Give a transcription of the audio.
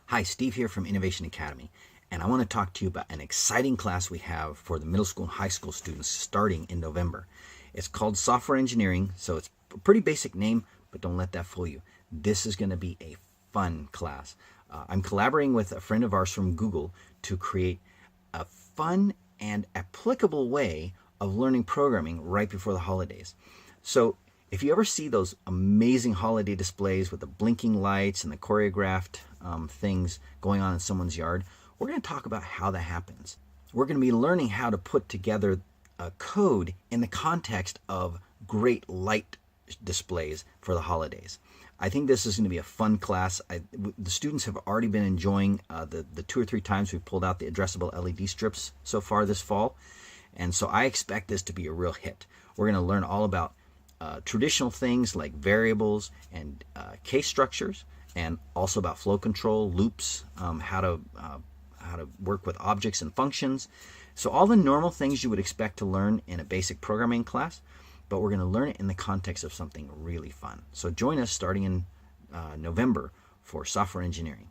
Hi, Steve here from Innovation Academy, and I want to talk to you about an exciting class we have for the middle school and high school students starting in November. It's called Software Engineering, so it's a pretty basic name, but don't let that fool you. This is going to be a fun class. I'm collaborating with a friend of ours from Google to create a fun and applicable way of learning programming right before the holidays. So if you ever see those amazing holiday displays with the blinking lights and the choreographed things going on in someone's yard, we're going to talk about how that happens. We're going to be learning how to put together a code in the context of great light displays for the holidays. I think this is going to be a fun class. The students have already been enjoying the 2 or 3 times we've pulled out the addressable LED strips so far this fall. And so I expect this to be a real hit. We're going to learn all about traditional things like variables and case structures, and also about flow control, loops, how to work with objects and functions. So all the normal things you would expect to learn in a basic programming class, but we're going to learn it in the context of something really fun. So join us starting in November for software engineering.